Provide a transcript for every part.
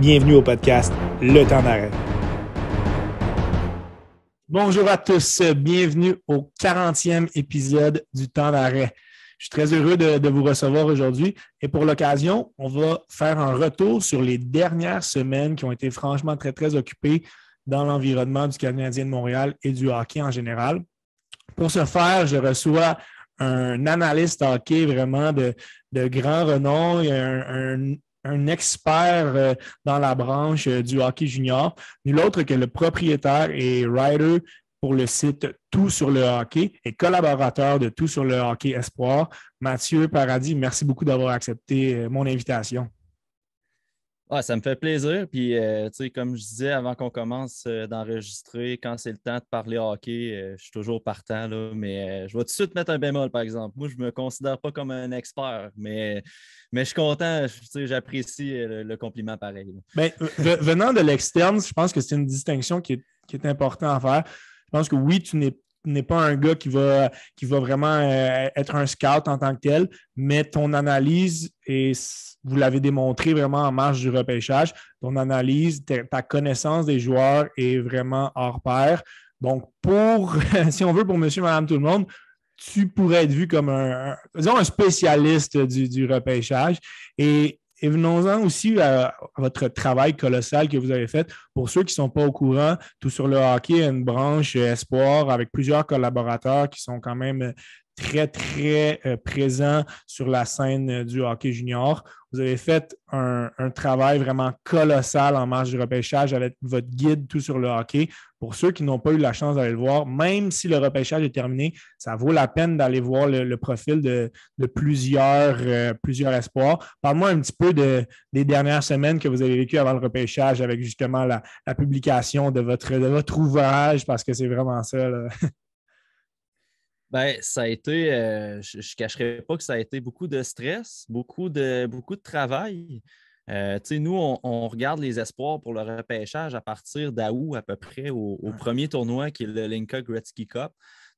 Bienvenue au podcast Le Temps d'arrêt. Bonjour à tous, bienvenue au 40e épisode du Temps d'arrêt. Je suis très heureux de vous recevoir aujourd'hui et pour l'occasion, on va faire un retour sur les dernières semaines qui ont été franchement très, très occupées dans l'environnement du Canadien de Montréal et du hockey en général. Pour ce faire, je reçois un analyste hockey vraiment de grand renom, un expert dans la branche du hockey junior, nul autre que le propriétaire et writer pour le site Tout sur le hockey et collaborateur de Tout sur le hockey Espoir, Mathieu Paradis. Merci beaucoup d'avoir accepté mon invitation. Ah, ça me fait plaisir. Puis, tu sais, comme je disais avant qu'on commence d'enregistrer, quand c'est le temps de parler hockey, je suis toujours partant, là, mais je vais tout de suite mettre un bémol, par exemple. Moi, je ne me considère pas comme un expert, mais je suis content, tu sais, j'apprécie le compliment pareil. Bien, venant de l'externe, je pense que c'est une distinction qui est importante à faire. Je pense que oui, tu n'es pas un gars qui va vraiment être un scout en tant que tel, mais ton analyse, et vous l'avez démontré vraiment en marge du repêchage, ton analyse, ta connaissance des joueurs est vraiment hors pair. Donc, si on veut, pour monsieur, madame, tout le monde, tu pourrais être vu comme disons un spécialiste du repêchage. Et venons-en aussi à votre travail colossal que vous avez fait. Pour ceux qui ne sont pas au courant, Tout sur le hockey a une branche espoir avec plusieurs collaborateurs qui sont quand même très, très présents sur la scène du hockey junior. Vous avez fait un travail vraiment colossal en marge du repêchage avec votre guide Tout sur le hockey. Pour ceux qui n'ont pas eu la chance d'aller le voir, même si le repêchage est terminé, ça vaut la peine d'aller voir le profil de plusieurs espoirs. Parle-moi un petit peu des dernières semaines que vous avez vécues avant le repêchage avec justement la publication de votre ouvrage, parce que c'est vraiment ça, là. Ben, ça a été, je ne cacherai pas que ça a été beaucoup de stress, beaucoup de travail. Tu sais, nous, on regarde les espoirs pour le repêchage à partir d'août à peu près au premier tournoi qui est le Linka Gretzky Cup.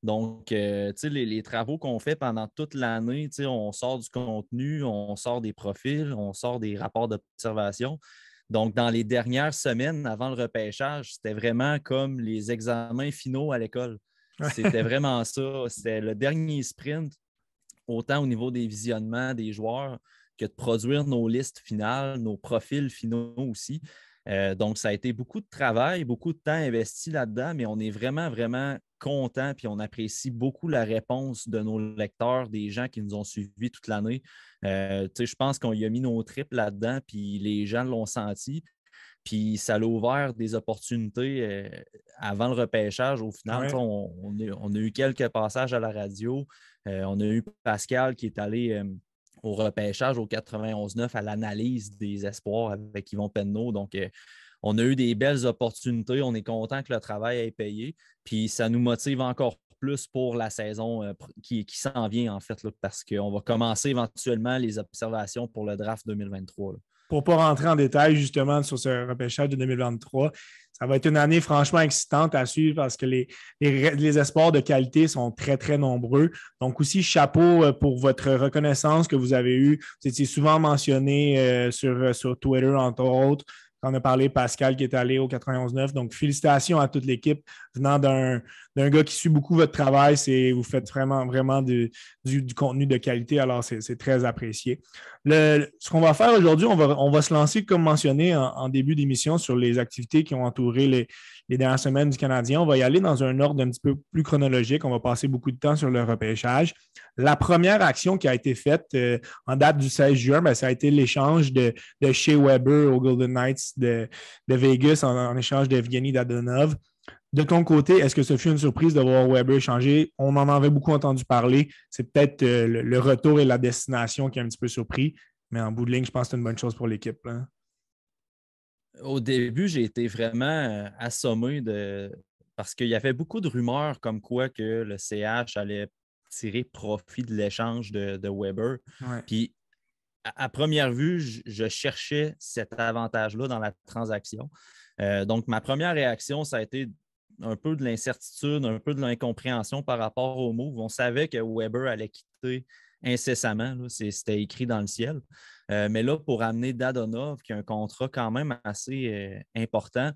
Donc, tu sais, les travaux qu'on fait pendant toute l'année, tu sais, on sort du contenu, on sort des profils, on sort des rapports d'observation. Donc, dans les dernières semaines avant le repêchage, c'était vraiment comme les examens finaux à l'école. C'était vraiment ça. C'était le dernier sprint, autant au niveau des visionnements des joueurs que de produire nos listes finales, nos profils finaux aussi. Donc, ça a été beaucoup de travail, beaucoup de temps investi là-dedans, mais on est vraiment, vraiment content puis on apprécie beaucoup la réponse de nos lecteurs, des gens qui nous ont suivis toute l'année. Je pense qu'on y a mis nos tripes là-dedans, puis les gens l'ont senti. Puis ça a ouvert des opportunités avant le repêchage. Au final, Ouais. on a eu quelques passages à la radio. On a eu Pascal qui est allé au repêchage au 91-9 à l'analyse des espoirs avec Yvon Penneau. Donc, on a eu des belles opportunités. On est content que le travail ait payé. Puis ça nous motive encore plus pour la saison qui s'en vient, en fait, là, parce qu'on va commencer éventuellement les observations pour le draft 2023. Là. Pour ne pas rentrer en détail justement sur ce repêchage de 2023, ça va être une année franchement excitante à suivre parce que les espoirs de qualité sont très, très nombreux. Donc aussi, chapeau pour votre reconnaissance que vous avez eue. Vous étiez souvent mentionné sur Twitter, entre autres. On a parlé Pascal qui est allé au 91-9. Donc, félicitations à toute l'équipe venant d'un gars qui suit beaucoup votre travail. Vous faites vraiment, vraiment du contenu de qualité. Alors, c'est très apprécié. Ce qu'on va faire aujourd'hui, on va se lancer, comme mentionné en début d'émission, sur les activités qui ont entouré les dernières semaines du Canadien. On va y aller dans un ordre un petit peu plus chronologique. On va passer beaucoup de temps sur le repêchage. La première action qui a été faite en date du 16 juin, bien, ça a été l'échange de Shea Weber aux Golden Knights de Vegas en échange de Evgeny Dadonov. De ton côté, est-ce que ce fut une surprise de voir Weber changer? On en avait beaucoup entendu parler. C'est peut-être le retour et la destination qui a un petit peu surpris. Mais en bout de ligne, je pense que c'est une bonne chose pour l'équipe, hein. Au début, j'ai été vraiment assommé parce qu'il y avait beaucoup de rumeurs comme quoi que le CH allait tirer profit de l'échange de Weber. Ouais. Puis, à première vue, je cherchais cet avantage-là dans la transaction. Donc, ma première réaction, ça a été un peu de l'incertitude, un peu de l'incompréhension par rapport au move. On savait que Weber allait quitter incessamment. Là. C'était écrit dans le ciel. Mais là, pour amener Dadonov, qui a un contrat quand même assez important,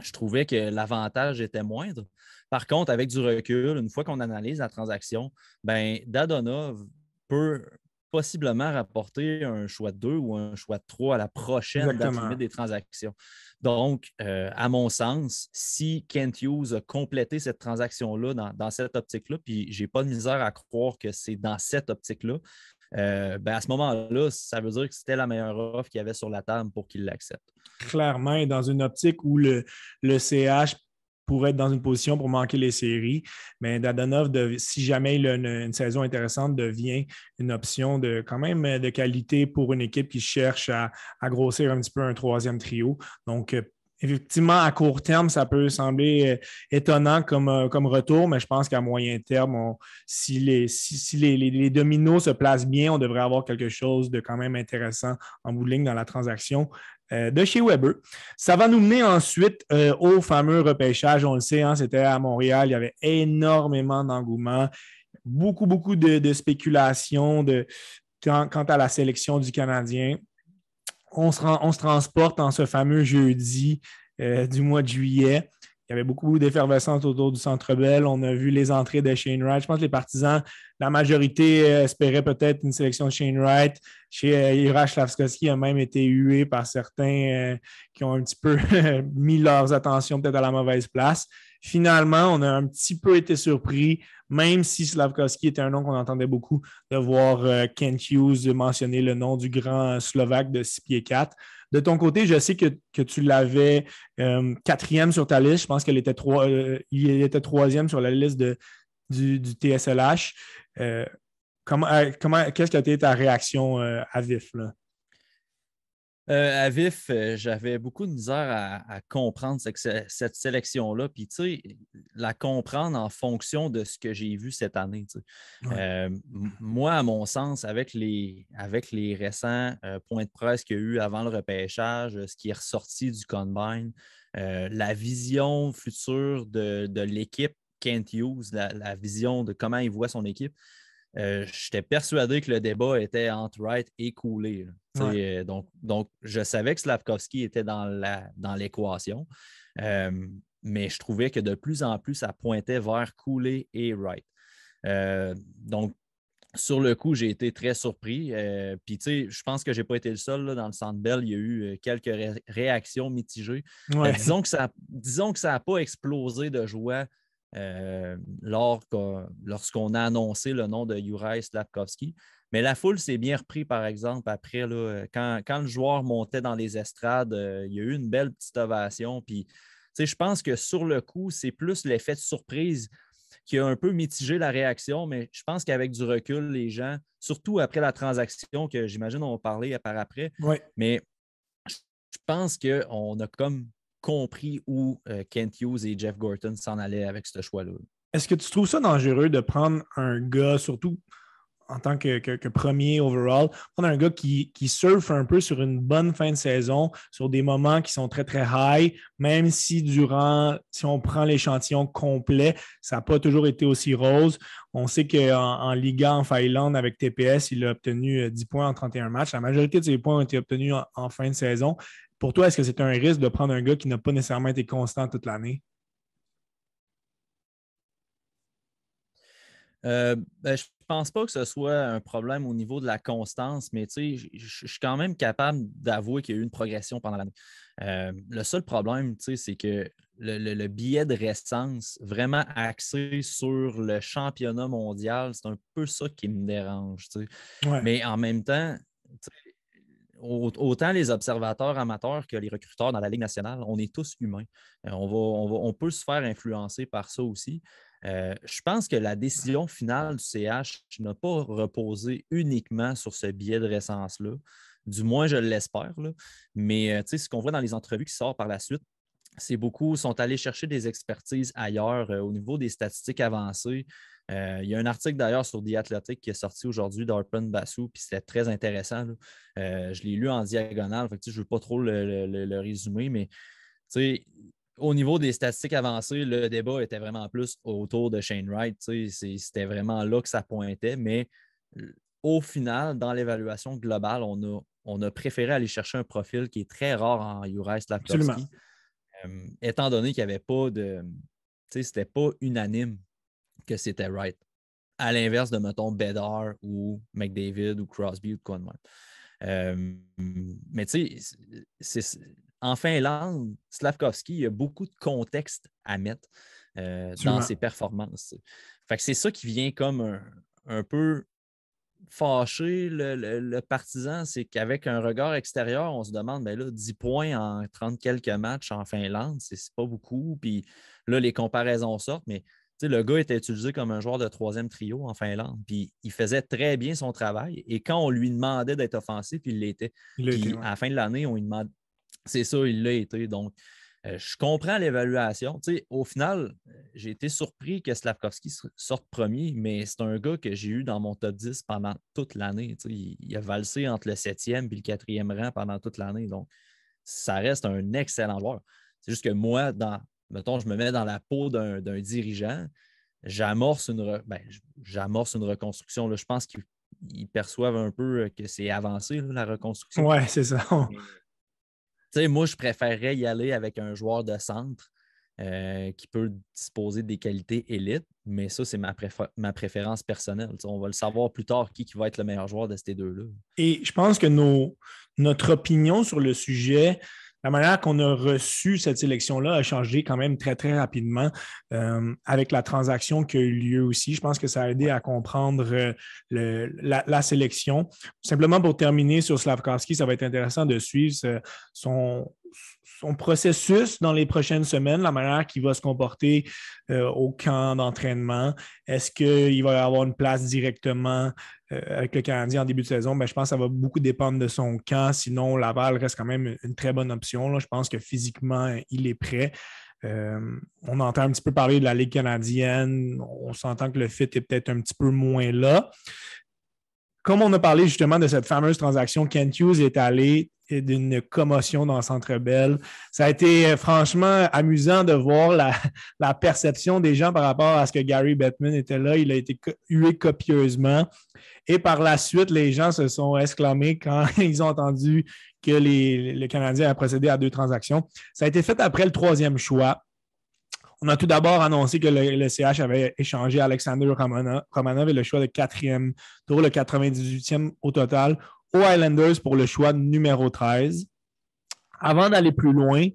je trouvais que l'avantage était moindre. Par contre, avec du recul, une fois qu'on analyse la transaction, ben Dadonov peut possiblement rapporter un choix de 2 ou un choix de 3 à la prochaine date limite Exactement. des transactions. Donc, à mon sens, si Kent Hughes a complété cette transaction-là dans cette optique-là, puis je n'ai pas de misère à croire que c'est dans cette optique-là, ben à ce moment-là, ça veut dire que c'était la meilleure offre qu'il y avait sur la table pour qu'il l'accepte. Clairement, et dans une optique où le CH pourrait être dans une position pour manquer les séries, mais Dadonov, si jamais il a une saison intéressante, devient une option quand même de qualité pour une équipe qui cherche à grossir un petit peu un troisième trio. Donc, effectivement, à court terme, ça peut sembler étonnant comme retour, mais je pense qu'à moyen terme, si les dominos se placent bien, on devrait avoir quelque chose de quand même intéressant en bout de ligne dans la transaction de chez Weber. Ça va nous mener ensuite au fameux repêchage. On le sait, hein, c'était à Montréal. Il y avait énormément d'engouement, beaucoup de spéculations quant à la sélection du Canadien. On se transporte en ce fameux jeudi du mois de juillet. Il y avait beaucoup d'effervescence autour du Centre Bell. On a vu les entrées de Shane Wright. Je pense que les partisans, la majorité espérait peut-être une sélection de Shane Wright. Chez Juraj Slavkovski a même été hué par certains qui ont un petit peu mis leurs attentions peut-être à la mauvaise place. Finalement, on a un petit peu été surpris, même si Slavkovski était un nom qu'on entendait beaucoup, de voir Kent Hughes mentionner le nom du grand Slovaque de 6 pieds 4. De ton côté, je sais que tu l'avais quatrième sur ta liste. Je pense qu'il était, il était troisième sur la liste du TSLH. Qu'est-ce qui a été ta réaction à vif, là? À vif, j'avais beaucoup de misère à comprendre cette sélection-là, puis tu sais, la comprendre en fonction de ce que j'ai vu cette année. Ouais. Moi, à mon sens, avec les récents points de presse qu'il y a eu avant le repêchage, ce qui est ressorti du Combine, la vision future de l'équipe Kent Hughes, la vision de comment il voit son équipe, j'étais persuadé que le débat était entre Wright et Cooley. Ouais. Donc, je savais que Slavkovski était dans l'équation, mais je trouvais que de plus en plus, ça pointait vers Cooley et Wright. Donc, sur le coup, j'ai été très surpris. Puis, tu sais, je pense que je n'ai pas été le seul là, dans le Centre Bell. Il y a eu quelques réactions mitigées. Ouais. Disons que ça n'a pas explosé de joie lorsqu'on a annoncé le nom de Juraj Slavkovski. Mais la foule s'est bien repris, par exemple, après, là, quand le joueur montait dans les estrades, il y a eu une belle petite ovation. Puis, tu sais, je pense que sur le coup, c'est plus l'effet de surprise qui a un peu mitigé la réaction, mais je pense qu'avec du recul, les gens, surtout après la transaction, que j'imagine on va parler par après, Ouais. mais je pense qu'on a comme compris où Kent Hughes et Jeff Gorton s'en allaient avec ce choix-là. Est-ce que tu trouves ça dangereux de prendre un gars, surtout en tant que premier overall, prendre un gars qui surfe un peu sur une bonne fin de saison, sur des moments qui sont très, très high, même si si on prend l'échantillon complet, ça n'a pas toujours été aussi rose. On sait qu'en Liga, en Finlande, avec TPS, il a obtenu 10 points en 31 matchs. La majorité de ses points ont été obtenus en fin de saison. Pour toi, est-ce que c'est un risque de prendre un gars qui n'a pas nécessairement été constant toute l'année? Ben, je pense pas que ce soit un problème au niveau de la constance, mais je suis quand même capable d'avouer qu'il y a eu une progression pendant l'année. Le seul problème, c'est que le billet de récence, vraiment axé sur le championnat mondial, c'est un peu ça qui me dérange. Ouais. Mais en même temps, autant les observateurs amateurs que les recruteurs dans la Ligue nationale, on est tous humains. On peut se faire influencer par ça aussi. Je pense que la décision finale du CH n'a pas reposé uniquement sur ce biais de récence-là. Du moins, je l'espère. Là. Mais ce qu'on voit dans les entrevues qui sortent par la suite, c'est beaucoup sont allés chercher des expertises ailleurs au niveau des statistiques avancées. Il y a un article d'ailleurs sur The Athletic qui est sorti aujourd'hui d'Arpan Basu, puis c'était très intéressant. Je l'ai lu en diagonale, je ne veux pas trop le résumer, mais au niveau des statistiques avancées, le débat était vraiment plus autour de Shane Wright. C'était vraiment là que ça pointait, mais au final, dans l'évaluation globale, on a préféré aller chercher un profil qui est très rare en Juraj Absolument. Slafkovský, étant donné qu'il n'y avait pas de. Tu sais, c'était pas unanime que c'était Wright. À l'inverse de, mettons, Bedard ou McDavid ou Crosby ou de quoi de même. Mais tu sais, en Finlande, Slafkovský, il y a beaucoup de contexte à mettre dans ses performances. Fait que c'est ça qui vient comme un peu fâcher le partisan, c'est qu'avec un regard extérieur, on se demande, ben là, 10 points en 30 quelques matchs en Finlande, c'est pas beaucoup. Puis là, les comparaisons sortent, mais le gars était utilisé comme un joueur de troisième trio en Finlande. Puis il faisait très bien son travail. Et quand on lui demandait d'être offensif, il l'était. Puis à la fin de l'année, on lui demande. C'est ça, il l'a été. Donc, je comprends l'évaluation. Au final, j'ai été surpris que Slafkovský sorte premier, mais c'est un gars que j'ai eu dans mon top 10 pendant toute l'année. Il a valsé entre le 7e et le 4e rang pendant toute l'année. Donc, ça reste un excellent joueur. C'est juste que moi, mettons, je me mets dans la peau d'un dirigeant, j'amorce une reconstruction. Là. Je pense qu'ils perçoivent un peu que c'est avancé, là, la reconstruction. Ouais, c'est ça. Moi, je préférerais y aller avec un joueur de centre qui peut disposer des qualités élites, mais ça, c'est ma préférence personnelle. On va le savoir plus tard qui va être le meilleur joueur de ces deux-là. Et je pense que notre opinion sur le sujet, la manière qu'on a reçu cette sélection-là a changé quand même très, très rapidement avec la transaction qui a eu lieu aussi. Je pense que ça a aidé à comprendre la sélection. Simplement pour terminer sur Slafkovský, ça va être intéressant de suivre son processus dans les prochaines semaines, la manière qu'il va se comporter au camp d'entraînement. Est-ce qu'il va y avoir une place directement avec le Canadien en début de saison? Ben, je pense que ça va beaucoup dépendre de son camp. Sinon, Laval reste quand même une très bonne option. Là. Je pense que physiquement, il est prêt. On entend un petit peu parler de la Ligue canadienne. On s'entend que le fit est peut-être un petit peu moins là. Comme on a parlé justement de cette fameuse transaction, Kent Hughes est allé d'une commotion dans le Centre Bell. Ça a été franchement amusant de voir la perception des gens par rapport à ce que Gary Bettman était là. Il a été hué copieusement. Et par la suite, les gens se sont exclamés quand ils ont entendu que le Canadien a procédé à 2 transactions. Ça a été fait après le 3e choix. On a tout d'abord annoncé que le CH avait échangé Alexander Romanov et le choix de 4e tour, le 98e au total, aux Islanders pour le choix numéro 13. Avant d'aller plus loin,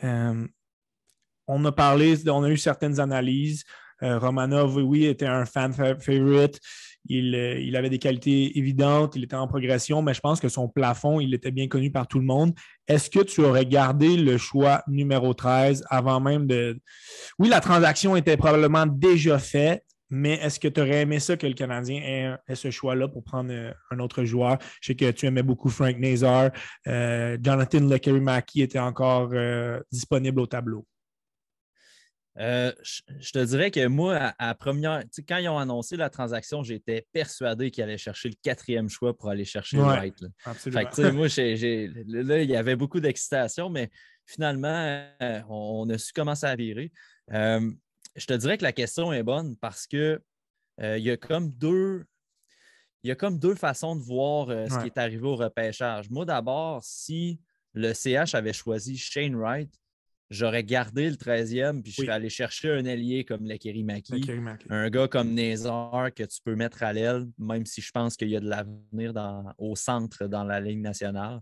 on a eu certaines analyses. Romanov, oui, était un fan favorite. Il avait des qualités évidentes, il était en progression, mais je pense que son plafond, il était bien connu par tout le monde. Est-ce que tu aurais gardé le choix numéro 13 avant même de... Oui, la transaction était probablement déjà faite, mais est-ce que tu aurais aimé ça que le Canadien ait ce choix-là pour prendre un autre joueur? Je sais que tu aimais beaucoup Frank Nazar. Jonathan Lekkerimäki était encore disponible au tableau. Je te dirais que moi, à première, quand ils ont annoncé la transaction, j'étais persuadé qu'ils allaient chercher le 4e choix pour aller chercher Wright. Absolument. Fait que, moi, là, il y avait beaucoup d'excitation, mais finalement, on a su comment ça a viré. Je te dirais que la question est bonne parce que il y a comme deux façons de voir ce qui est arrivé au repêchage. Moi, d'abord, si le CH avait choisi Shane Wright, j'aurais gardé le 13e, puis je serais allé chercher un ailier comme Lekkerimäki, un gars comme Nazar que tu peux mettre à l'aile, même si je pense qu'il y a de l'avenir au centre dans la Ligue nationale.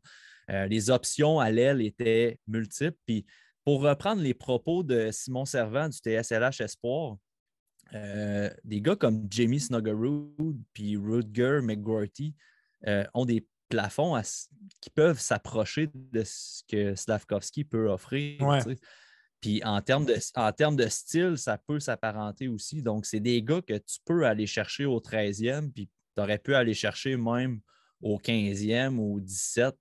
Les options à l'aile étaient multiples. Puis pour reprendre les propos de Simon Servant du TSLH Espoir, des gars comme Jamie Snuggerud puis Rutger McGroarty ont des plafonds qui peuvent s'approcher de ce que Slafkovský peut offrir. Ouais. Puis en termes de style, ça peut s'apparenter aussi. Donc, c'est des gars que tu peux aller chercher au 13e, puis tu aurais pu aller chercher même au 15e ou au 17,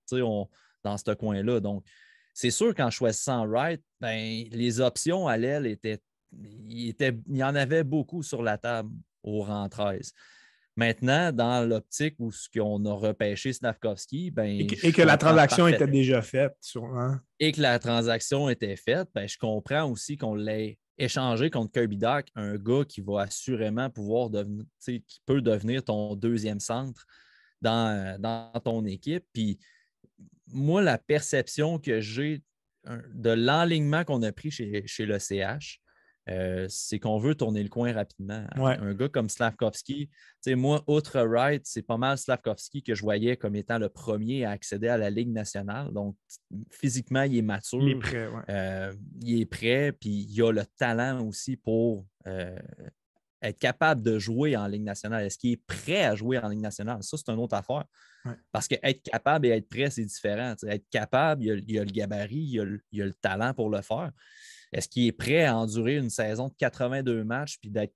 dans ce coin-là. Donc, c'est sûr qu'en choisissant Wright, ben, les options à l'aile il y en avait beaucoup sur la table au rang 13. Maintenant, dans l'optique où on a repêché Slafkovský, ben, et que la transaction était déjà faite, sûrement. Et que la transaction était faite, ben, je comprends aussi qu'on l'ait échanger contre Kirby Dach, un gars qui va assurément pouvoir devenir, qui peut devenir ton deuxième centre dans ton équipe. Puis moi, la perception que j'ai de l'enlignement qu'on a pris chez le CH, c'est qu'on veut tourner le coin rapidement. Ouais. Un gars comme Slavkovski, moi, outre Wright, c'est pas mal Slavkovski que je voyais comme étant le premier à accéder à la Ligue nationale. Donc, physiquement, il est mature. Il est prêt, ouais. Il est prêt, puis il a le talent aussi pour être capable de jouer en Ligue nationale. Est-ce qu'il est prêt à jouer en Ligue nationale? Ça, c'est une autre affaire. Ouais. Parce qu'être capable et être prêt, c'est différent. Être capable, il y a le gabarit, il y a le talent pour le faire. Est-ce qu'il est prêt à endurer une saison de 82 matchs puis d'être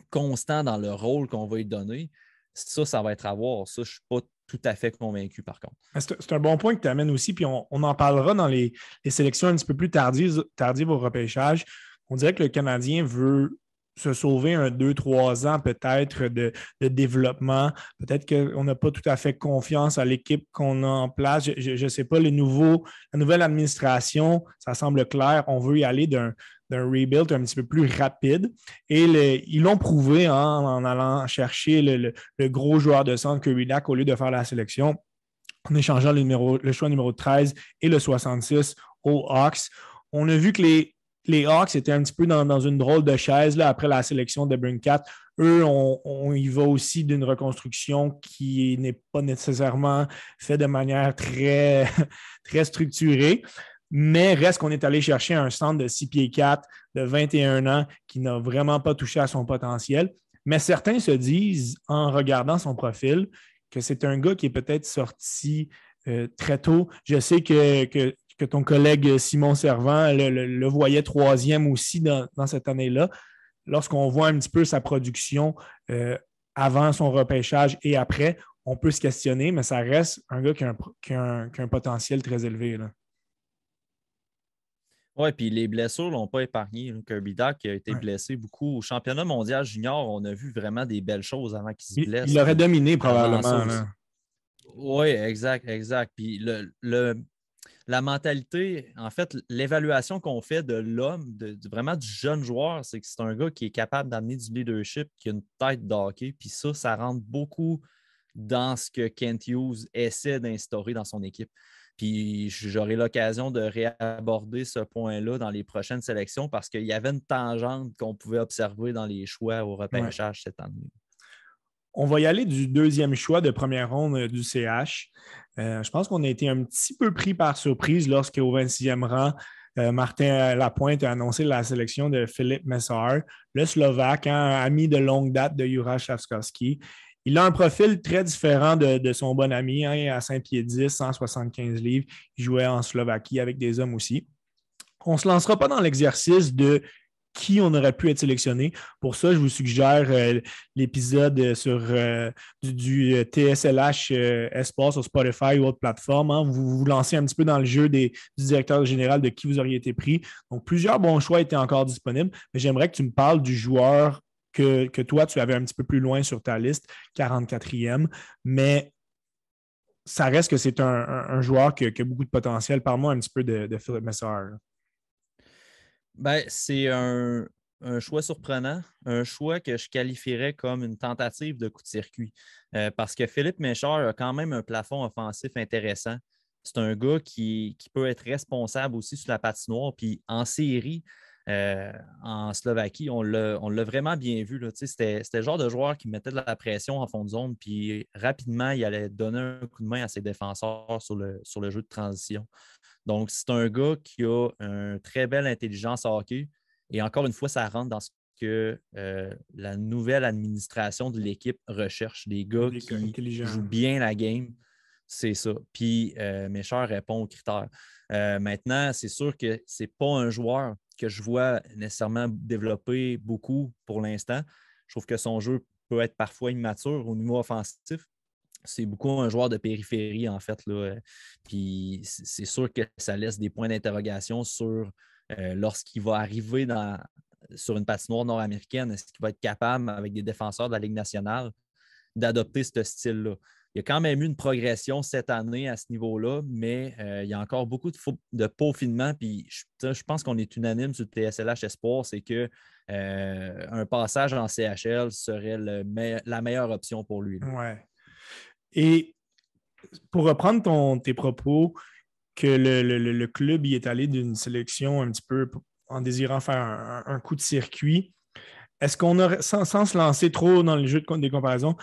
constant dans le rôle qu'on va lui donner? Ça va être à voir. Ça, je ne suis pas tout à fait convaincu, par contre. C'est un bon point que tu amènes aussi, puis on en parlera dans les sélections un petit peu plus tardives au repêchage. On dirait que le Canadien veut se sauver 2-3 ans peut-être de développement. Peut-être qu'on n'a pas tout à fait confiance à l'équipe qu'on a en place. Je ne sais pas, la nouvelle administration, ça semble clair. On veut y aller d'un rebuild un petit peu plus rapide. Et ils l'ont prouvé en allant chercher le gros joueur de centre Kirby Dach au lieu de faire la sélection, en échangeant le choix numéro 13 et le 66 aux Hawks. On a vu que les Hawks étaient un petit peu dans une drôle de chaise là, après la sélection de Brinkat. Eux, on y va aussi d'une reconstruction qui n'est pas nécessairement faite de manière très, très structurée. Mais reste qu'on est allé chercher un centre de 6 pieds 4 de 21 ans qui n'a vraiment pas touché à son potentiel. Mais certains se disent, en regardant son profil, que c'est un gars qui est peut-être sorti très tôt. Je sais que ton collègue Simon Servant le voyait troisième aussi dans cette année-là. Lorsqu'on voit un petit peu sa production avant son repêchage et après, on peut se questionner, mais ça reste un gars qui a un potentiel très élevé, là. Oui, puis les blessures ne l'ont pas épargné. Kirby Dach a été blessé beaucoup. Au championnat mondial junior, on a vu vraiment des belles choses avant qu'il se blesse. Il aurait dominé probablement. Oui, exact. Puis la mentalité, en fait, l'évaluation qu'on fait de l'homme, vraiment du jeune joueur, c'est que c'est un gars qui est capable d'amener du leadership, qui a une tête d'hockey. Puis ça rentre beaucoup dans ce que Kent Hughes essaie d'instaurer dans son équipe. Puis j'aurai l'occasion de réaborder ce point-là dans les prochaines sélections parce qu'il y avait une tangente qu'on pouvait observer dans les choix au repêchage cette année. On va y aller du deuxième choix de première ronde du CH. Je pense qu'on a été un petit peu pris par surprise lorsqu'au 26e rang, Martin Lapointe a annoncé la sélection de Philippe Mesar, le Slovaque, ami de longue date de Juraj Slavkovski. Il a un profil très différent de son bon ami, à 5 pieds 10, 175 livres. Il jouait en Slovaquie avec des hommes aussi. On ne se lancera pas dans l'exercice de qui on aurait pu être sélectionné. Pour ça, je vous suggère l'épisode sur du TSLH Espace sur Spotify ou autre plateforme. Vous vous lancez un petit peu dans le jeu du directeur général de qui vous auriez été pris. Donc, plusieurs bons choix étaient encore disponibles, mais j'aimerais que tu me parles du joueur que toi, tu avais un petit peu plus loin sur ta liste, 44e, mais ça reste que c'est un joueur qui a beaucoup de potentiel. Parle-moi un petit peu de Philippe Mesar. Ben, c'est un choix surprenant, un choix que je qualifierais comme une tentative de coup de circuit. Parce que Philippe Mesar a quand même un plafond offensif intéressant. C'est un gars qui peut être responsable aussi sur la patinoire. Puis en série, en Slovaquie, on l'a vraiment bien vu. C'était le genre de joueur qui mettait de la pression en fond de zone, puis rapidement, il allait donner un coup de main à ses défenseurs sur le jeu de transition. Donc, c'est un gars qui a une très belle intelligence hockey. Et encore une fois, ça rentre dans ce que la nouvelle administration de l'équipe recherche. Des gars qui jouent bien la game. C'est ça. Puis, Mesar répond aux critères. Maintenant, c'est sûr que ce n'est pas un joueur que je vois nécessairement développer beaucoup pour l'instant. Je trouve que son jeu peut être parfois immature au niveau offensif. C'est beaucoup un joueur de périphérie, en fait, là. Puis c'est sûr que ça laisse des points d'interrogation sur lorsqu'il va arriver sur une patinoire nord-américaine, est-ce qu'il va être capable, avec des défenseurs de la Ligue nationale, d'adopter ce style-là? il y a quand même eu une progression cette année à ce niveau-là, mais il y a encore beaucoup de peaufinement. Puis je pense qu'on est unanime sur le TSLH Espoir, c'est que un passage en CHL serait la meilleure option pour lui. Ouais. Et pour reprendre tes propos, que le club y est allé d'une sélection un petit peu en désirant faire un coup de circuit, est-ce qu'on aurait, sans se lancer trop dans le jeu des comparaisons,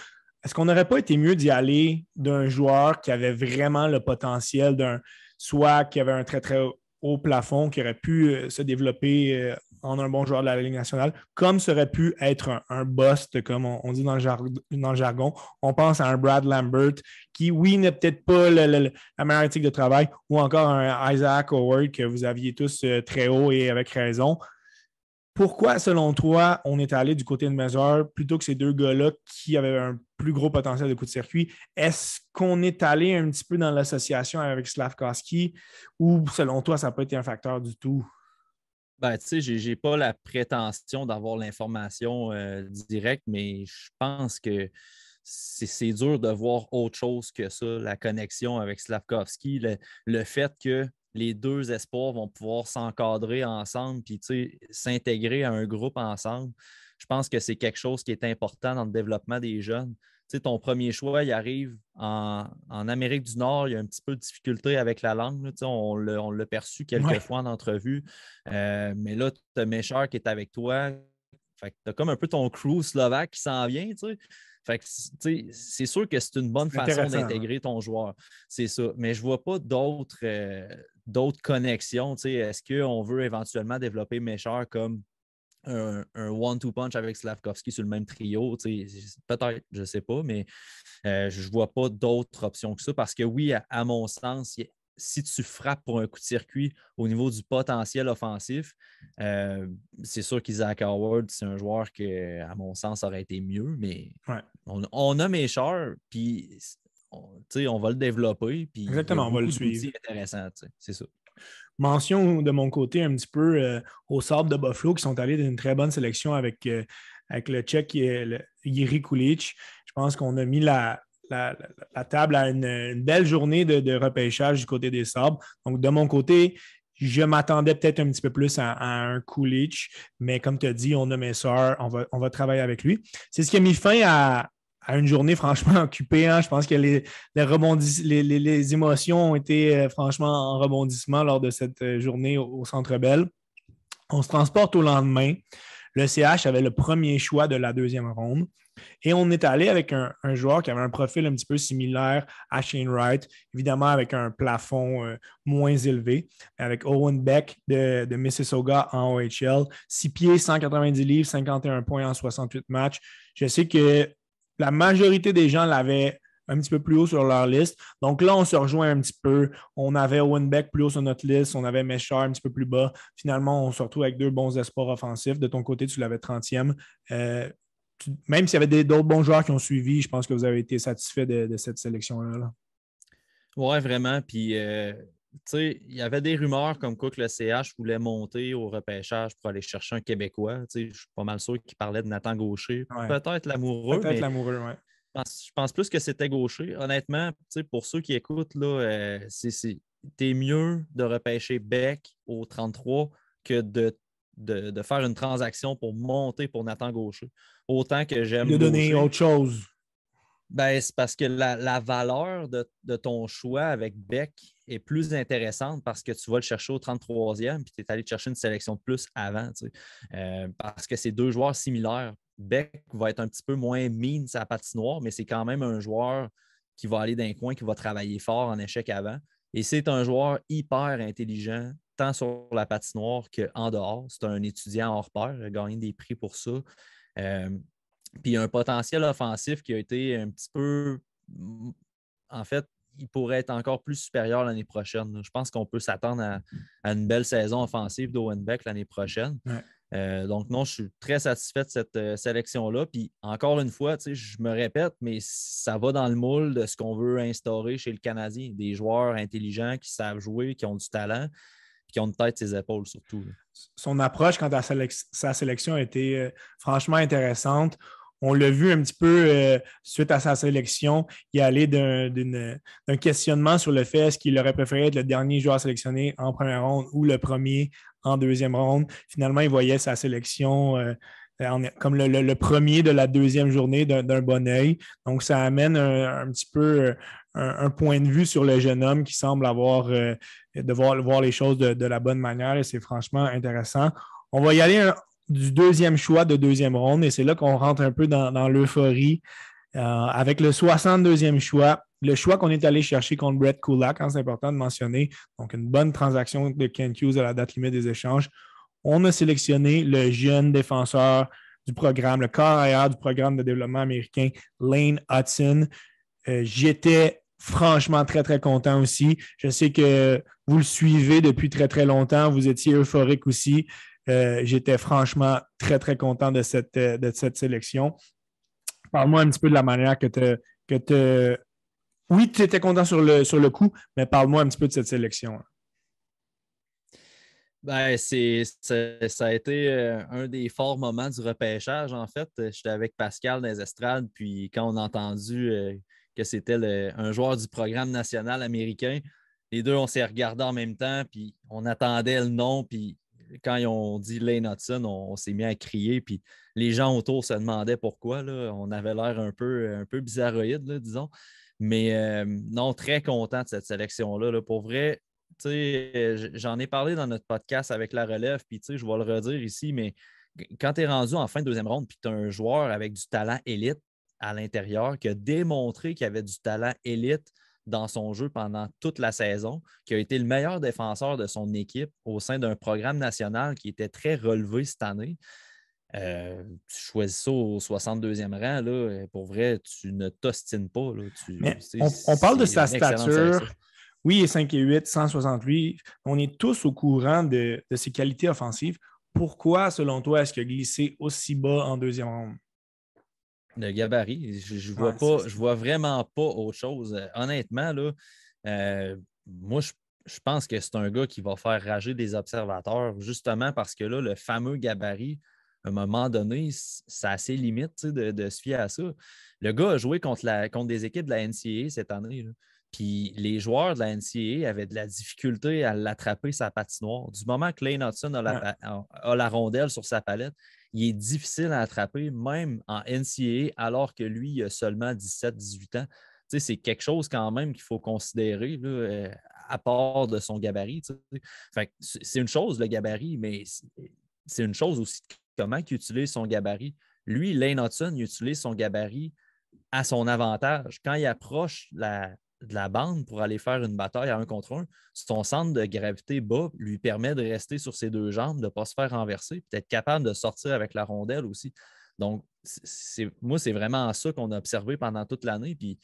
est-ce qu'on n'aurait pas été mieux d'y aller d'un joueur qui avait vraiment le potentiel soit qui avait un très, très haut plafond, qui aurait pu se développer en un bon joueur de la Ligue nationale, comme ça aurait pu être un bust, comme on dit dans le jargon. On pense à un Brad Lambert qui, oui, n'est peut-être pas la meilleure éthique de travail, ou encore un Isaac Howard que vous aviez tous très haut et avec raison. Pourquoi, selon toi, on est allé du côté de Mazur plutôt que ces deux gars-là qui avaient un plus gros potentiel de coup de circuit? Est-ce qu'on est allé un petit peu dans l'association avec Slavkovski ou, selon toi, ça n'a pas été un facteur du tout? Ben, tu sais, j'ai pas la prétention d'avoir l'information directe, mais je pense que c'est dur de voir autre chose que ça, la connexion avec Slavkovski, le fait que les deux espoirs vont pouvoir s'encadrer ensemble puis s'intégrer à un groupe ensemble. Je pense que c'est quelque chose qui est important dans le développement des jeunes. Tu sais, ton premier choix, il arrive en Amérique du Nord, il y a un petit peu de difficulté avec la langue. Là, on l'a perçu quelques fois en entrevue. Mais là, tu as Méchard qui est avec toi. Fait que tu as comme un peu ton crew slovaque qui s'en vient. Fait que, c'est sûr que c'est une bonne façon d'intégrer ton joueur. C'est ça. Mais je ne vois pas d'autres connexions. Est-ce qu'on veut éventuellement développer Méchard comme un one-two punch avec Slavkovski sur le même trio? Peut-être, je ne sais pas, mais je ne vois pas d'autres options que ça parce que oui, à mon sens, si tu frappes pour un coup de circuit au niveau du potentiel offensif, c'est sûr qu'Isaac Howard, c'est un joueur qui, à mon sens, aurait été mieux, mais on a Méchard, puis on va le développer, puis il y a Exactement, on va le beaucoup suivre. d'outils intéressants, c'est ça. Mention de mon côté un petit peu aux Sabres de Buffalo qui sont allés d'une très bonne sélection avec le Tchèque Jiří Kulich. Je pense qu'on a mis la table à une belle journée de repêchage du côté des Sabres. Donc, de mon côté, je m'attendais peut-être un petit peu plus à un Kulich, mais comme tu as dit, on a Messar, on va travailler avec lui. C'est ce qui a mis fin à une journée franchement occupée. Hein. Je pense que les émotions ont été franchement en rebondissement lors de cette journée au Centre Bell. On se transporte au lendemain. Le CH avait le premier choix de la deuxième ronde. Et on est allé avec un joueur qui avait un profil un petit peu similaire à Shane Wright, évidemment avec un plafond moins élevé, avec Owen Beck de Mississauga en OHL, 6 pieds, 190 livres, 51 points en 68 matchs. Je sais que la majorité des gens l'avaient un petit peu plus haut sur leur liste. Donc là, on se rejoint un petit peu. On avait Owen Beck plus haut sur notre liste. On avait Méchard un petit peu plus bas. Finalement, on se retrouve avec deux bons espoirs offensifs. De ton côté, tu l'avais 30e. Même s'il y avait d'autres bons joueurs qui ont suivi, je pense que vous avez été satisfait de cette sélection-là. Oui, vraiment. Puis, il y avait des rumeurs comme quoi que le CH voulait monter au repêchage pour aller chercher un Québécois. Je suis pas mal sûr qu'il parlait de Nathan Gaucher. Ouais. Peut-être l'amoureux, Peut-être l'amoureux, oui. Je pense plus que c'était Gaucher. Honnêtement, pour ceux qui écoutent, là, t'es mieux de repêcher Beck au 33 que de faire une transaction pour monter pour Nathan Gaucher. Autant que j'aime de donner Gaucher, autre chose. ben, c'est parce que la valeur de ton choix avec Beck est plus intéressante parce que tu vas le chercher au 33e puis tu es allé te chercher une sélection de plus avant. Parce que c'est deux joueurs similaires. Beck va être un petit peu moins mine sa patinoire, mais c'est quand même un joueur qui va aller d'un coin, qui va travailler fort en échec avant. Et c'est un joueur hyper intelligent, tant sur la patinoire qu'en dehors. C'est un étudiant hors pair, il a gagné des prix pour ça. Puis il y a un potentiel offensif qui a été un petit peu. En fait, il pourrait être encore plus supérieur l'année prochaine. Je pense qu'on peut s'attendre à une belle saison offensive d'Owen Beck l'année prochaine. Ouais. Donc, non, je suis très satisfait de cette sélection-là. Puis, encore une fois, je me répète, mais ça va dans le moule de ce qu'on veut instaurer chez le Canadien. Des joueurs intelligents qui savent jouer, qui ont du talent, qui ont une tête ses épaules surtout. Son approche quant à sa sélection a été franchement intéressante. On l'a vu un petit peu suite à sa sélection, il allait d'un questionnement sur le fait est-ce qu'il aurait préféré être le dernier joueur sélectionné en première ronde ou le premier en deuxième ronde. Finalement, il voyait sa sélection comme le premier de la deuxième journée d'un bon œil. Donc, ça amène un petit peu un point de vue sur le jeune homme qui semble avoir de voir les choses de la bonne manière et c'est franchement intéressant. On va y aller du deuxième choix de deuxième ronde et c'est là qu'on rentre un peu dans l'euphorie avec le 62e choix. Le choix qu'on est allé chercher contre Brett Kulak, c'est important de mentionner. Donc, une bonne transaction de Kent Hughes à la date limite des échanges. On a sélectionné le jeune défenseur du programme, le corps arrière du programme de développement américain, Lane Hudson. J'étais franchement très, très content aussi. Je sais que vous le suivez depuis très, très longtemps. Vous étiez euphorique aussi. J'étais franchement très, très content de cette sélection. Parle-moi un petit peu de la manière que tu. Oui, tu étais content sur le coup, mais parle-moi un petit peu de cette sélection. Ben, ça a été un des forts moments du repêchage, en fait. J'étais avec Pascal dans les estrades, puis quand on a entendu que c'était un joueur du programme national américain, les deux, on s'est regardés en même temps, puis on attendait le nom, puis quand ils ont dit Lane Hudson, on s'est mis à crier, puis les gens autour se demandaient pourquoi. Là. On avait l'air un peu bizarroïde, là, disons. Mais non, très content de cette sélection-là. Là. Pour vrai, j'en ai parlé dans notre podcast avec la relève, puis je vais le redire ici, mais quand tu es rendu en fin de deuxième ronde, puis tu as un joueur avec du talent élite à l'intérieur qui a démontré qu'il avait du talent élite dans son jeu pendant toute la saison, qui a été le meilleur défenseur de son équipe au sein d'un programme national qui était très relevé cette année. Tu choisis ça au 62e rang, là, pour vrai, tu ne t'ostines pas. Là, mais on parle de sa stature. Oui, il est 5 et 8, 168. On est tous au courant de ses qualités offensives. Pourquoi, selon toi, est-ce qu'il a glissé aussi bas en deuxième ronde? Le gabarit, je vois Ouais, pas, je vois vraiment pas autre chose. Honnêtement, là, moi, je pense que c'est un gars qui va faire rager des observateurs, justement parce que là, le fameux gabarit, à un moment donné, c'est assez limite de se fier à ça. Le gars a joué contre des équipes de la NCAA cette année. Là. Puis les joueurs de la NCAA avaient de la difficulté à l'attraper sa patinoire. Du moment que Lane Hudson a la rondelle sur sa palette, il est difficile à attraper, même en NCAA, alors que lui, il a seulement 17-18 ans. C'est quelque chose quand même qu'il faut considérer là, à part de son gabarit. Fait que c'est une chose, le gabarit, mais c'est une chose aussi comment il utilise son gabarit. Lui, Lane Hudson, il utilise son gabarit à son avantage. Quand il approche de la bande pour aller faire une bataille à 1 contre 1, son centre de gravité bas lui permet de rester sur ses deux jambes, de ne pas se faire renverser, puis d'être capable de sortir avec la rondelle aussi. Donc, moi, c'est vraiment ça qu'on a observé pendant toute l'année. Puis,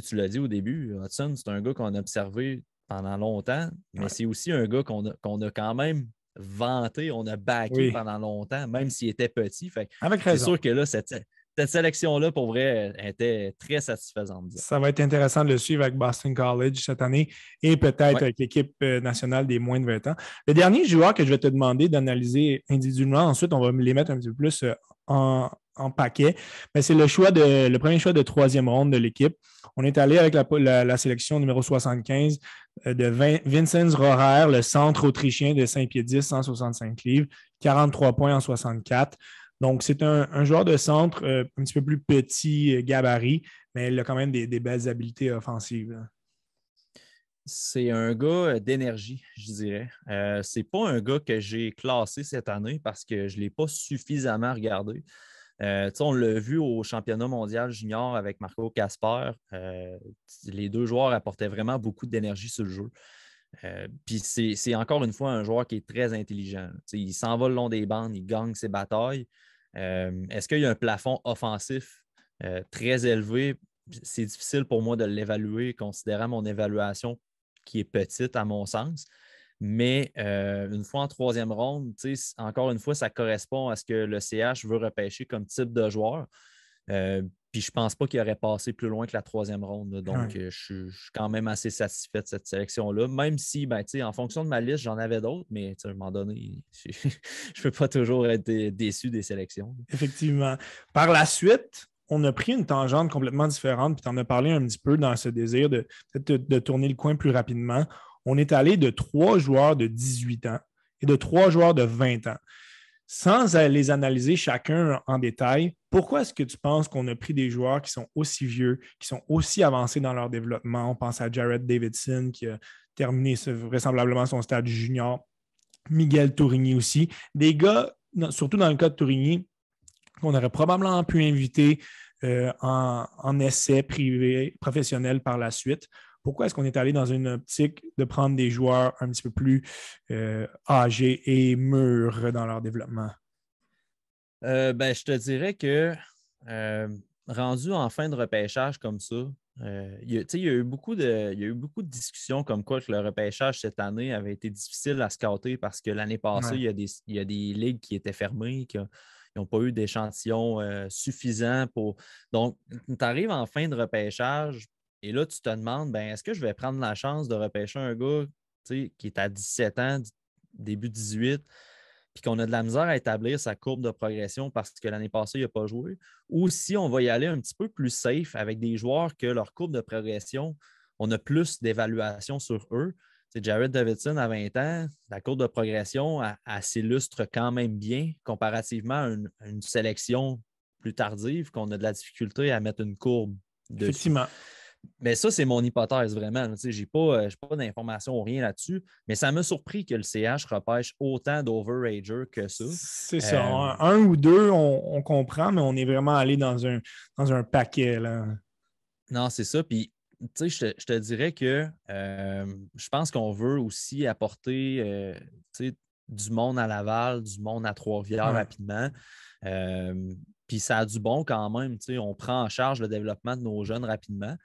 tu l'as dit au début, Hudson, c'est un gars qu'on a observé pendant longtemps, mais c'est aussi un gars qu'on a quand même vanté, on a backé oui, pendant longtemps, même s'il était petit. Fait avec c'est raison. sûr que là, cette sélection-là, pour vrai, était très satisfaisante. Disons. Ça va être intéressant de le suivre avec Boston College cette année et peut-être Ouais. avec l'équipe nationale des moins de 20 ans. Le dernier joueur que je vais te demander d'analyser individuellement, ensuite, on va les mettre un petit peu plus en paquet, mais c'est le premier choix de troisième ronde de l'équipe. On est allé avec la sélection numéro 75 de Vincenz Rohrer, le centre autrichien de 5 pieds 10, 165 livres, 43 points en 64. Donc, c'est un joueur de centre un petit peu plus petit gabarit, mais il a quand même des belles habiletés offensives. C'est un gars d'énergie, je dirais. C'est pas un gars que j'ai classé cette année parce que je ne l'ai pas suffisamment regardé. On l'a vu au championnat mondial junior avec Marco Casper. Les deux joueurs apportaient vraiment beaucoup d'énergie sur le jeu. Puis c'est encore une fois un joueur qui est très intelligent. Il s'en va le long des bandes, il gagne ses batailles. Est-ce qu'il y a un plafond offensif très élevé? C'est difficile pour moi de l'évaluer, considérant mon évaluation qui est petite à mon sens. Mais une fois en troisième ronde, encore une fois, ça correspond à ce que le CH veut repêcher comme type de joueur. Puis je pense pas qu'il aurait passé plus loin que la troisième ronde. Là. Donc, Ouais. je suis quand même assez satisfait de cette sélection-là. Même si, ben, en fonction de ma liste, j'en avais d'autres, mais à un moment donné, je ne peux pas toujours être déçu des sélections. Effectivement. Par la suite, on a pris une tangente complètement différente, puis tu en as parlé un petit peu dans ce désir de tourner le coin plus rapidement. On est allé de 3 joueurs de 18 ans et de 3 joueurs de 20 ans. Sans les analyser chacun en détail, pourquoi est-ce que tu penses qu'on a pris des joueurs qui sont aussi vieux, qui sont aussi avancés dans leur développement? On pense à Jared Davidson qui a terminé vraisemblablement son stade junior, Miguel Tourigny aussi. Des gars, surtout dans le cas de Tourigny, qu'on aurait probablement pu inviter en essai privé, professionnel par la suite. Pourquoi est-ce qu'on est allé dans une optique de prendre des joueurs un petit peu plus âgés et mûrs dans leur développement? Ben, je te dirais que rendu en fin de repêchage comme ça, il y a eu beaucoup de discussions comme quoi que le repêchage cette année avait été difficile à scouter parce que l'année passée, Ouais. il y a des ligues qui étaient fermées, qui n'ont pas eu d'échantillons suffisants pour. Donc, tu arrives en fin de repêchage et là, tu te demandes ben, est-ce que je vais prendre la chance de repêcher un gars qui est à 17 ans, début 18, puis qu'on a de la misère à établir sa courbe de progression parce que l'année passée, il n'a pas joué, ou si on va y aller un petit peu plus safe avec des joueurs que leur courbe de progression, on a plus d'évaluation sur eux. C'est Jared Davidson à 20 ans, la courbe de progression, elle s'illustre quand même bien comparativement à une sélection plus tardive qu'on a de la difficulté à mettre une courbe dessus. Effectivement. Mais ça, c'est mon hypothèse vraiment. Je n'ai pas d'informations ou rien là-dessus, mais ça m'a surpris que le CH repêche autant d'overagers que ça. C'est ça. Euh, Un ou deux, on comprend, mais on est vraiment allé dans un paquet. Là. non, c'est ça. Puis, je te dirais que je pense qu'on veut aussi apporter du monde à Laval, du monde à Trois-Rivières Ouais. rapidement. Puis ça a du bon quand même. On prend en charge le développement de nos jeunes rapidement.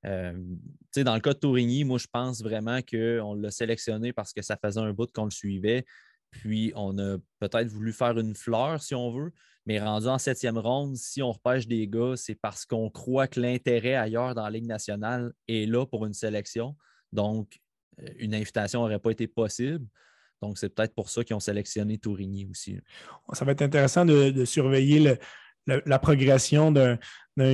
Dans le cas de Tourigny, moi, je pense vraiment qu'on l'a sélectionné parce que ça faisait un bout qu'on le suivait. Puis, on a peut-être voulu faire une fleur, si on veut, mais rendu en septième ronde, si on repêche des gars, c'est parce qu'on croit que l'intérêt ailleurs dans la Ligue nationale est là pour une sélection. Donc, une invitation n'aurait pas été possible. Donc, c'est peut-être pour ça qu'ils ont sélectionné Tourigny aussi. Ça va être intéressant de surveiller la progression d'un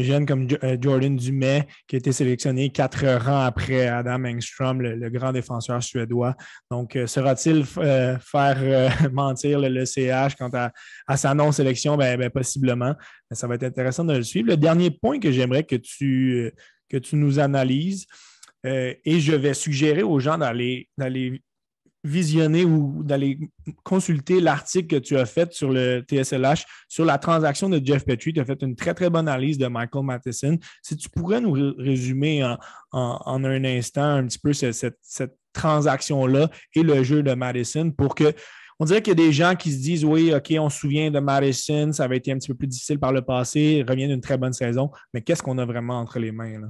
jeune comme Jordan Dumais, qui a été sélectionné 4 rangs après Adam Engström, le grand défenseur suédois. Donc, sera-t-il faire mentir le CH quant à sa non-sélection? Ben, possiblement. Mais ça va être intéressant de le suivre. Le dernier point que j'aimerais que tu nous analyses, et je vais suggérer aux gens d'aller visionner ou d'aller consulter l'article que tu as fait sur le TSLH sur la transaction de Jeff Petrie. Tu as fait une très, très bonne analyse de Michael Matheson. Si tu pourrais nous résumer en un instant un petit peu cette transaction-là et le jeu de Madison pour que on dirait qu'il y a des gens qui se disent oui, OK, on se souvient de Madison, ça avait été un petit peu plus difficile par le passé, il revient d'une très bonne saison, mais qu'est-ce qu'on a vraiment entre les mains là?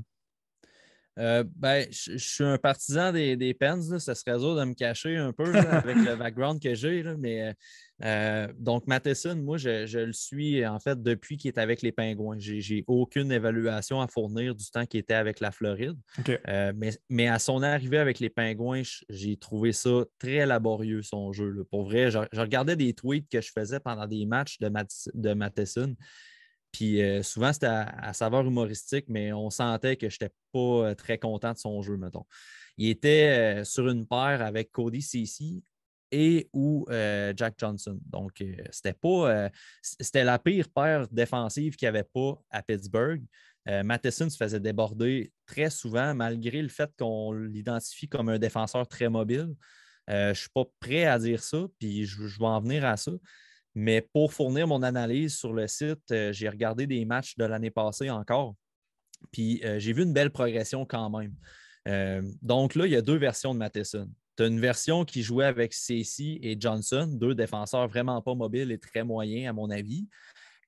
Ben, je suis un partisan des Pens. Là. Ça serait dur de me cacher un peu là, avec le background que j'ai. Là, mais donc, Matheson, moi, je le suis en fait depuis qu'il est avec les Pingouins. J'ai aucune évaluation à fournir du temps qu'il était avec la Floride. OK. Mais à son arrivée avec les Pingouins, j'ai trouvé ça très laborieux, son jeu. Là. Pour vrai, je regardais des tweets que je faisais pendant des matchs de Matheson. Puis souvent, c'était à saveur humoristique, mais on sentait que je n'étais pas très content de son jeu, mettons. Il était sur une paire avec Cody Ceci et ou Jack Johnson. Donc, c'était la pire paire défensive qu'il n'y avait pas à Pittsburgh. Matheson se faisait déborder très souvent, malgré le fait qu'on l'identifie comme un défenseur très mobile. Je ne suis pas prêt à dire ça, puis je vais en venir à ça. Mais pour fournir mon analyse sur le site, j'ai regardé des matchs de l'année passée encore. Puis j'ai vu une belle progression quand même. Donc là, il y a deux versions de Matheson. Tu as une version qui jouait avec Ceci et Johnson, deux défenseurs vraiment pas mobiles et très moyens, à mon avis.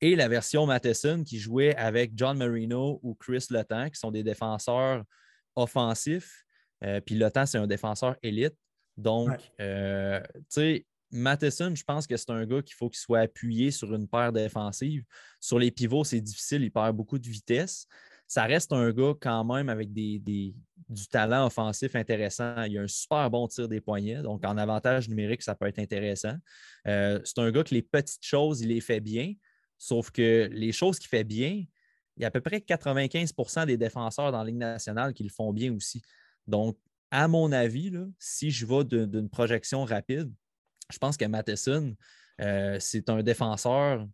Et la version Matheson qui jouait avec John Marino ou Chris Letang, qui sont des défenseurs offensifs. Puis Letang, c'est un défenseur élite. Donc, Ouais. tu sais, Matheson, je pense que c'est un gars qu'il faut qu'il soit appuyé sur une paire défensive. Sur les pivots, c'est difficile, il perd beaucoup de vitesse. Ça reste un gars quand même avec du talent offensif intéressant. Il a un super bon tir des poignets, donc en avantage numérique, ça peut être intéressant. C'est un gars que les petites choses, il les fait bien, sauf que les choses qu'il fait bien, il y a à peu près 95% des défenseurs dans la Ligue nationale qui le font bien aussi. Donc, à mon avis, là, si je vais d'une projection rapide, je pense que Matheson, c'est un défenseur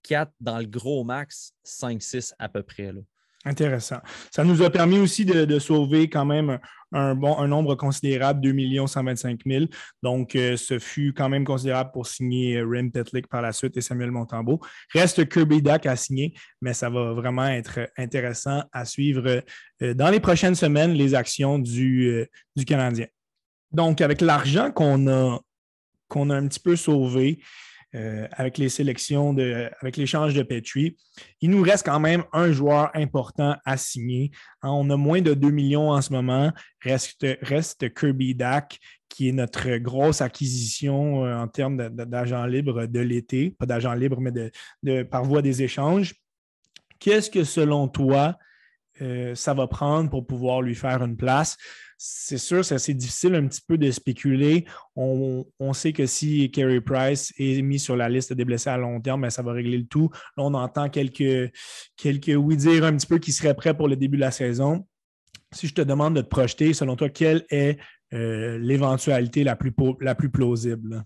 4 dans le gros max, 5-6 à peu près. Là. Intéressant. Ça nous a permis aussi de sauver quand même un nombre considérable, 2 125 000. Donc, ce fut quand même considérable pour signer Rem Pitlick par la suite et Samuel Montembeault. Reste Kirby Dach à signer, mais ça va vraiment être intéressant à suivre dans les prochaines semaines, les actions du Canadien. Donc, avec l'argent qu'on a un petit peu sauvé, avec les sélections, avec l'échange de Petrie, il nous reste quand même un joueur important à signer. On a moins de 2 millions en ce moment. Reste Kirby Dach, qui est notre grosse acquisition en termes d'agents libres de l'été. Pas d'agents libres, mais par voie des échanges. Qu'est-ce que, selon toi, ça va prendre pour pouvoir lui faire une place? C'est sûr, c'est assez difficile un petit peu de spéculer. On sait que si Carey Price est mis sur la liste des blessés à long terme, ben, ça va régler le tout. Là, on entend quelques oui-dire un petit peu qui seraient prêts pour le début de la saison. Si je te demande de te projeter, selon toi, quelle est l'éventualité la plus plausible?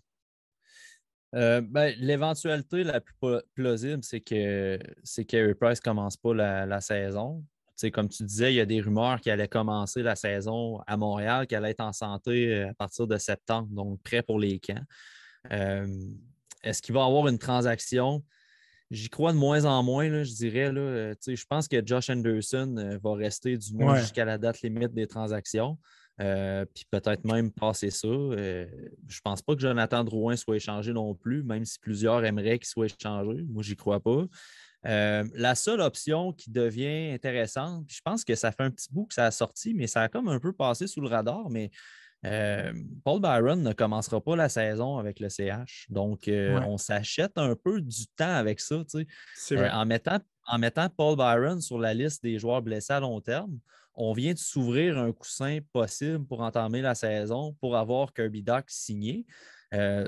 L'éventualité la plus plausible, c'est que Carey Price ne commence pas la saison. Comme tu disais, il y a des rumeurs qu'il allait commencer la saison à Montréal, qu'elle allait être en santé à partir de septembre, donc prêt pour les camps. Est-ce qu'il va y avoir une transaction? J'y crois de moins en moins, là, je dirais. Là, je pense que Josh Anderson va rester du moins jusqu'à la date limite des transactions. Puis peut-être même passer ça. Je ne pense pas que Jonathan Drouin soit échangé non plus, même si plusieurs aimeraient qu'il soit échangé. Moi, j'y crois pas. La seule option qui devient intéressante, puis je pense que ça fait un petit bout que ça a sorti, mais ça a comme un peu passé sous le radar, mais Paul Byron ne commencera pas la saison avec le CH. Donc, on s'achète un peu du temps avec ça. C'est vrai. En mettant Paul Byron sur la liste des joueurs blessés à long terme, on vient de s'ouvrir un coussin possible pour entamer la saison, pour avoir Kirby Dach signé.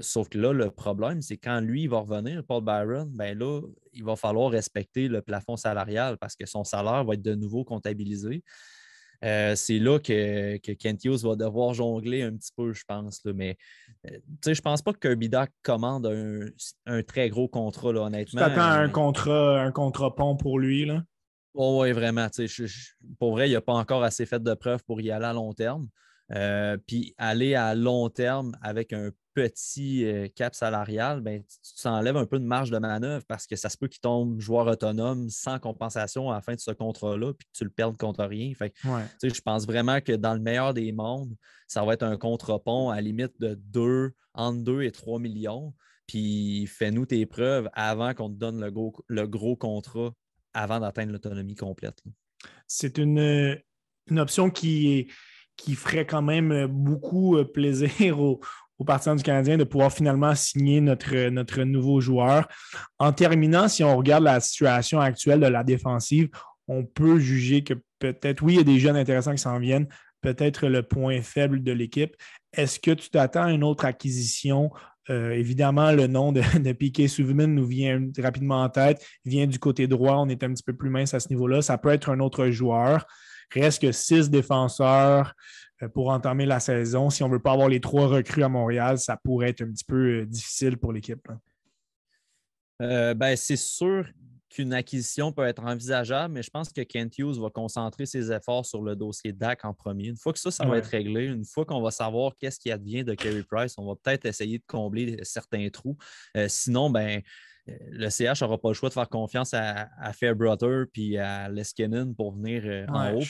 Sauf que là, le problème, c'est quand lui va revenir, Paul Byron, ben là, il va falloir respecter le plafond salarial parce que son salaire va être de nouveau comptabilisé. C'est là que Kent Hughes va devoir jongler un petit peu, je pense. Là. Mais je ne pense pas que Kirby Dach commande un très gros contrat, là, honnêtement. Tu t'attends à un contrat pont pour lui, là? Oh, oui, vraiment. Pour vrai, il n'y a pas encore assez fait de preuves pour y aller à long terme. Puis aller à long terme avec un petit cap salarial, ben, tu t'enlèves un peu de marge de manœuvre parce que ça se peut qu'il tombe joueur autonome sans compensation à la fin de ce contrat-là puis que tu le perdes contre rien. Fait que, je pense vraiment que dans le meilleur des mondes, ça va être un contre-pont à la limite de entre 2 et 3 millions. Puis fais-nous tes preuves avant qu'on te donne le gros contrat avant d'atteindre l'autonomie complète. Là. C'est une option qui ferait quand même beaucoup plaisir aux partisans du Canadien de pouvoir finalement signer notre nouveau joueur. En terminant, si on regarde la situation actuelle de la défensive, on peut juger que peut-être, oui, il y a des jeunes intéressants qui s'en viennent, peut-être le point faible de l'équipe. Est-ce que tu t'attends à une autre acquisition? Évidemment, le nom de Piquet Souvenir nous vient rapidement en tête. Il vient du côté droit. On est un petit peu plus mince à ce niveau-là. Ça peut être un autre joueur. Reste que 6 défenseurs pour entamer la saison. Si on ne veut pas avoir les 3 recrues à Montréal, ça pourrait être un petit peu difficile pour l'équipe. C'est sûr qu'une acquisition peut être envisageable, mais je pense que Kent Hughes va concentrer ses efforts sur le dossier Dach en premier. Une fois que ça va être réglé, une fois qu'on va savoir qu'est-ce qui advient de Carey Price, on va peut-être essayer de combler certains trous. Sinon, le CH n'aura pas le choix de faire confiance à Fairbrother puis à Leskinen pour venir en haut.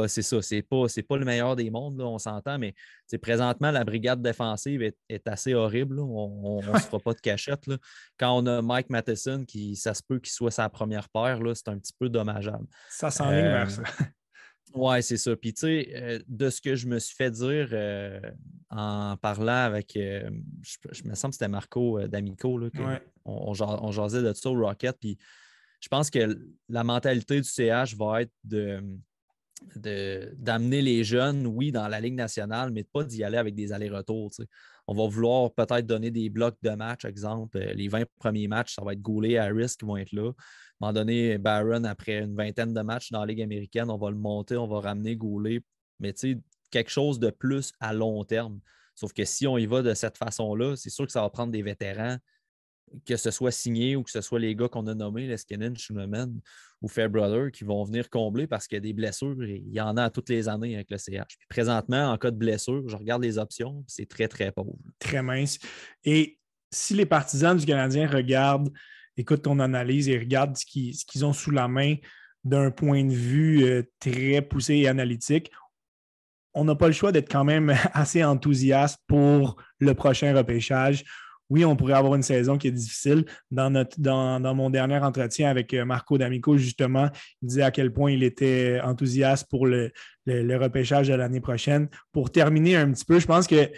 C'est pas le meilleur des mondes, là, on s'entend, mais présentement, la brigade défensive est assez horrible. Là. On ne se fera pas de cachette. Là. Quand on a Mike Matheson, ça se peut qu'il soit sa première paire, là, c'est un petit peu dommageable. Ça s'enligne vers ça. Oui, c'est ça. Puis, tu sais, de ce que je me suis fait dire en parlant avec, je me semble que c'était Marco D'Amico, là, Ouais. on jasait de ça au Rocket. Puis, je pense que la mentalité du CH va être d'amener les jeunes, oui, dans la Ligue nationale, mais de pas d'y aller avec des allers-retours. Tu sais. On va vouloir peut-être donner des blocs de match, exemple. Les 20 premiers matchs, ça va être Goulet, Harris qui vont être là. À un moment donné, Barron, après une vingtaine de matchs dans la Ligue américaine, on va le monter, on va ramener Goulet. Mais tu sais, quelque chose de plus à long terme. Sauf que si on y va de cette façon-là, c'est sûr que ça va prendre des vétérans, que ce soit signé ou que ce soit les gars qu'on a nommés, Leskinen, Schumann ou Fairbrother, qui vont venir combler parce qu'il y a des blessures. Il y en a toutes les années avec le CH. Puis présentement, en cas de blessure, je regarde les options, c'est très, très pauvre. Très mince. Et si les partisans du Canadien écoutent ton analyse et regardent ce qu'ils ont sous la main d'un point de vue très poussé et analytique, on n'a pas le choix d'être quand même assez enthousiaste pour le prochain repêchage. Oui, on pourrait avoir une saison qui est difficile. Dans mon dernier entretien avec Marco D'Amico, justement, il disait à quel point il était enthousiaste pour le repêchage de l'année prochaine. Pour terminer un petit peu, je pense que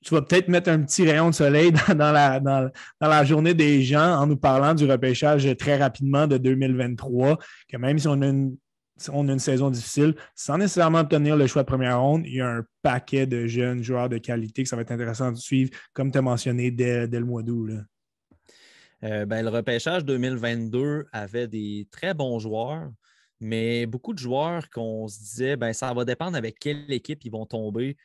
tu vas peut-être mettre un petit rayon de soleil dans la journée des gens en nous parlant du repêchage très rapidement de 2023, que même si on a une saison difficile, sans nécessairement obtenir le choix de première ronde, il y a un paquet de jeunes joueurs de qualité que ça va être intéressant de suivre, comme tu as mentionné dès le mois d'août. Le repêchage 2022 avait des très bons joueurs, mais beaucoup de joueurs qu'on se disait, ça va dépendre avec quelle équipe ils vont tomber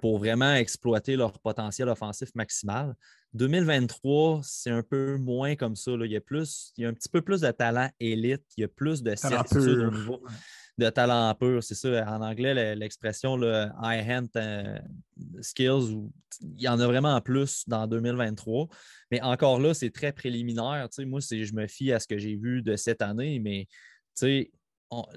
pour vraiment exploiter leur potentiel offensif maximal. 2023, c'est un peu moins comme ça. Là. Il y a un petit peu plus de talent élite, il y a plus de certitude au niveau de talent pur. C'est ça, en anglais, l'expression high-hand skills, il y en a vraiment plus dans 2023. Mais encore là, c'est très préliminaire. Tu sais, moi, je me fie à ce que j'ai vu de cette année, mais tu sais,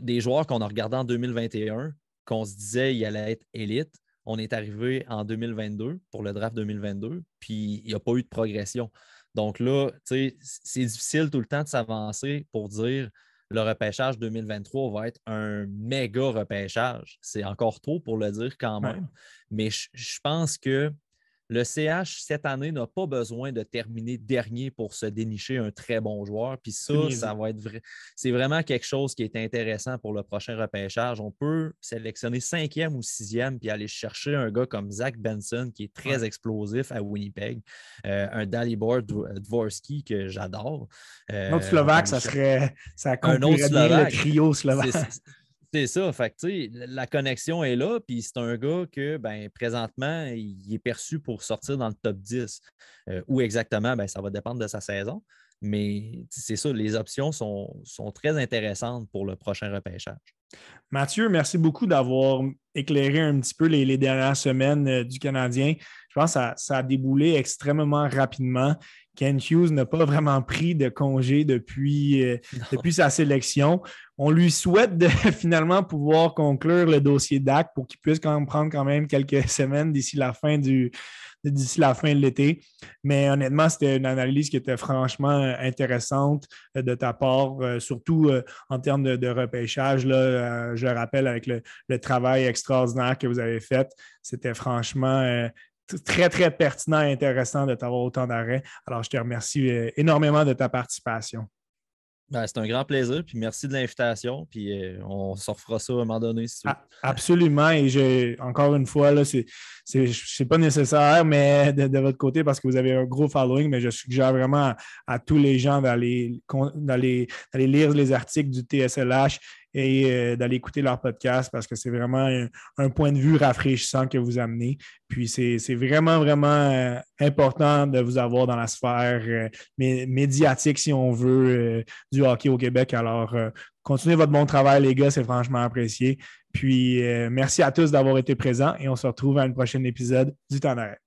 des joueurs qu'on a regardés en 2021, qu'on se disait qu'il allait être élite, on est arrivé en 2022 pour le draft 2022, puis il n'y a pas eu de progression. Donc là, tu sais, c'est difficile tout le temps de s'avancer pour dire le repêchage 2023 va être un méga repêchage. C'est encore tôt pour le dire quand même, mais je pense que le CH, cette année, n'a pas besoin de terminer dernier pour se dénicher un très bon joueur. Puis ça va être vrai. C'est vraiment quelque chose qui est intéressant pour le prochain repêchage. On peut sélectionner 5e ou 6e puis aller chercher un gars comme Zach Benson, qui est très explosif à Winnipeg. Un Dalibor Dvorsky que j'adore. Un autre Slovaque, ça conclurait bien le trio slovaque. C'est ça. Fait que, la connexion est là, puis c'est un gars que présentement, il est perçu pour sortir dans le top 10. Où exactement, ça va dépendre de sa saison. Mais c'est ça, les options sont très intéressantes pour le prochain repêchage. Mathieu, merci beaucoup d'avoir éclairé un petit peu les dernières semaines du Canadien. Je pense que ça a déboulé extrêmement rapidement. Ken Hughes n'a pas vraiment pris de congé depuis sa sélection. On lui souhaite de finalement pouvoir conclure le dossier DAC pour qu'il puisse prendre quand même quelques semaines d'ici la fin de l'été. Mais honnêtement, c'était une analyse qui était franchement intéressante de ta part, surtout en termes de repêchage. Là, je rappelle avec le travail extraordinaire que vous avez fait. C'était franchement très, très pertinent et intéressant de t'avoir autant d'arrêts. Alors, je te remercie énormément de ta participation. C'est un grand plaisir, puis merci de l'invitation, puis on se refera ça à un moment donné. Si tu veux. Absolument, et encore une fois, là, c'est pas nécessaire, mais de votre côté, parce que vous avez un gros following, mais je suggère vraiment à tous les gens d'aller lire les articles du TSLH et d'aller écouter leur podcast parce que c'est vraiment un point de vue rafraîchissant que vous amenez. Puis c'est vraiment, vraiment important de vous avoir dans la sphère médiatique, si on veut, du hockey au Québec. Alors, continuez votre bon travail, les gars, c'est franchement apprécié. Puis, merci à tous d'avoir été présents et on se retrouve à un prochain épisode du Temps d'arrêt.